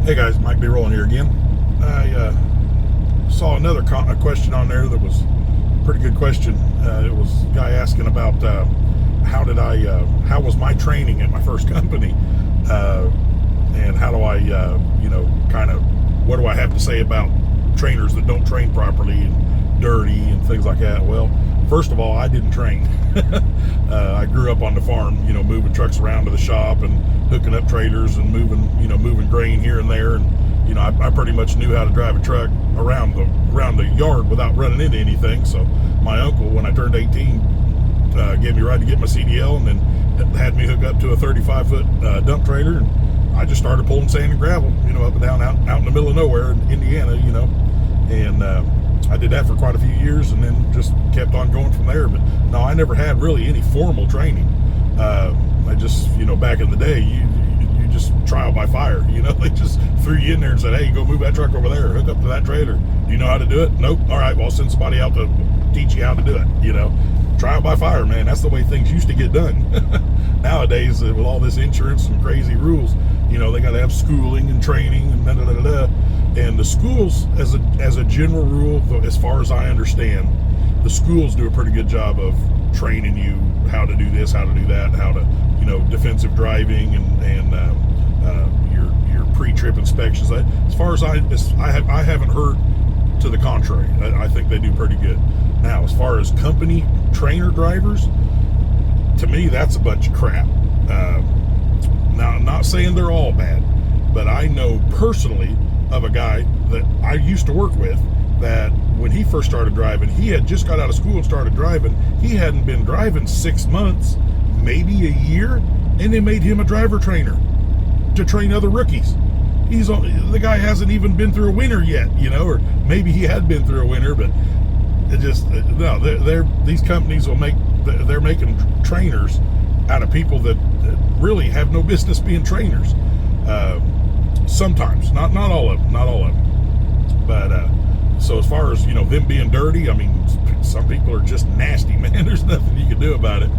Hey guys, Mike B. Rolling here again. I saw another a question on there that was a pretty good question. It was a guy asking about how was my training at my first company, and how do I, kind of, what do I have to say about trainers that don't train properly and dirty and things like that? Well, first of all, I didn't train. I grew up on the farm, moving trucks around to the shop and hooking up trailers and moving grain here and there. And, I pretty much knew how to drive a truck around the yard without running into anything. So my uncle, when I turned 18, gave me a ride to get my CDL, and then had me hook up to a 35-foot dump trailer. And I just started pulling sand and gravel, up and down out in the middle of nowhere in Indiana, and I did that for quite a few years, and then just kept on going from there. But no, I never had really any formal training. I just, back in the day, you just trial by fire. They just threw you in there and said, hey, go move that truck over there, hook up to that trailer. Do you know how to do it? Nope. All right, well, I'll send somebody out to teach you how to do it. Trial by fire, man. That's the way things used to get done. Nowadays, with all this insurance and crazy rules, they got to have schooling and training and da-da-da-da-da. And the schools, as a general rule, as far as I understand, the schools do a pretty good job of training you how to do this, how to do that, how to, defensive driving and your pre-trip inspections. As far as I haven't heard to the contrary. I think they do pretty good. Now, as far as company trainer drivers, to me, that's a bunch of crap. Now, I'm not saying they're all bad, but I know personally of a guy that I used to work with that when he first started driving, he had just got out of school and started driving. He hadn't been driving 6 months, maybe a year, and they made him a driver trainer to train other rookies. The guy hasn't even been through a winter yet, or maybe he had been through a winter, but it just, no, these companies they're making trainers out of people that really have no business being trainers. Sometimes, not all of them, but so as far as them being dirty, I mean, some people are just nasty, man. There's nothing you can do about it.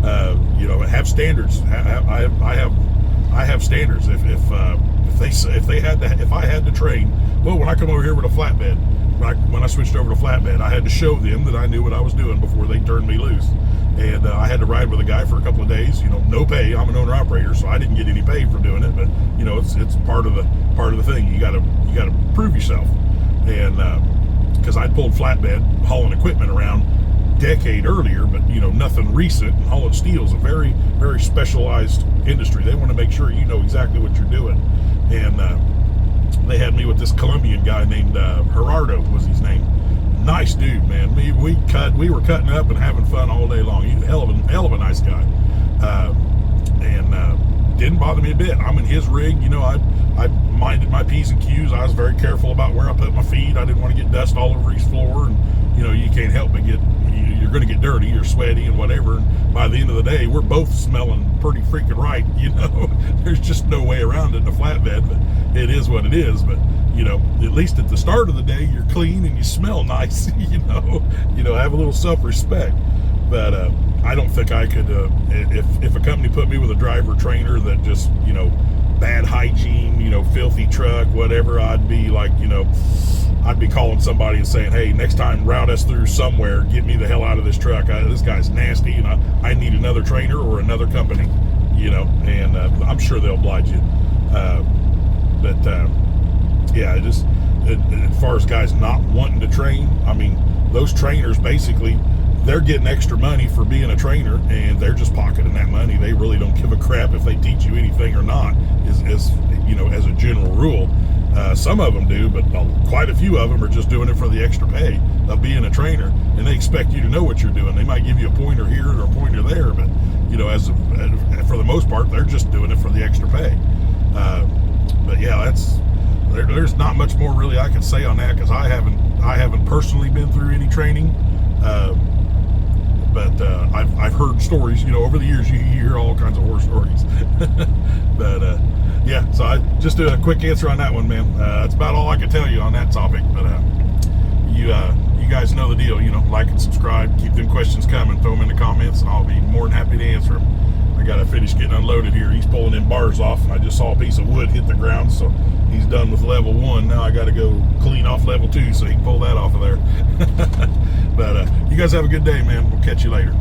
Have standards. I have standards. If I had to train, well, when I come over here with a flatbed, when I switched over to flatbed, I had to show them that I knew what I was doing before they turned me loose. And I had to ride with a guy for a couple of days, no pay. I'm an owner operator, so I didn't get any pay for doing it, but it's part of the thing. You gotta prove yourself. And because I pulled flatbed hauling equipment around decade earlier, but nothing recent. And hauling steel is a very, very specialized industry. They want to make sure you know exactly what you're doing. And they had me with this Colombian guy named Gerardo was his name. Nice dude, man. We were cutting up and having fun all day long. He's a hell of a nice guy, and didn't bother me a bit. I'm in his rig, I minded my P's and Q's. I was very careful about where I put my feet. I didn't want to get dust all over his floor, and you can't help but you're going to get dirty, you're sweaty and whatever. And by the end of the day, we're both smelling pretty freaking right. There's just no way around it in a flatbed, but it is what it is. But at least at the start of the day, you're clean and you smell nice. Have a little self-respect. But I don't think I could, if a company put me with a driver trainer that just, bad hygiene, filthy truck, whatever, I'd be like, I'd be calling somebody and saying, hey, next time route us through somewhere, get me the hell out of this truck. This guy's nasty, and I need another trainer or another company, and I'm sure they'll oblige you. Yeah, just as far as guys not wanting to train, I mean, those trainers basically, they're getting extra money for being a trainer, and they're just pocketing that money. They really don't give a crap if they teach you anything or not, as a general rule. Some of them do, but quite a few of them are just doing it for the extra pay of being a trainer, and they expect you to know what you're doing. They might give you a pointer here or a pointer there, but for the most part, they're just doing it for the extra pay. But yeah, there's not much more really I can say on that, because I haven't personally been through any training. But I've heard stories, over the years you hear all kinds of horror stories. But yeah, so I just do a quick answer on that one, man. That's about all I can tell you on that topic. But you guys know the deal, like and subscribe, keep them questions coming, throw them in the comments, and I'll be more than happy to answer them. I got to finish getting unloaded here. He's pulling them bars off, and I just saw a piece of wood hit the ground, so he's done with level 1. Now I got to go clean off level 2 so he can pull that off of there. But you guys have a good day, man. We'll catch you later.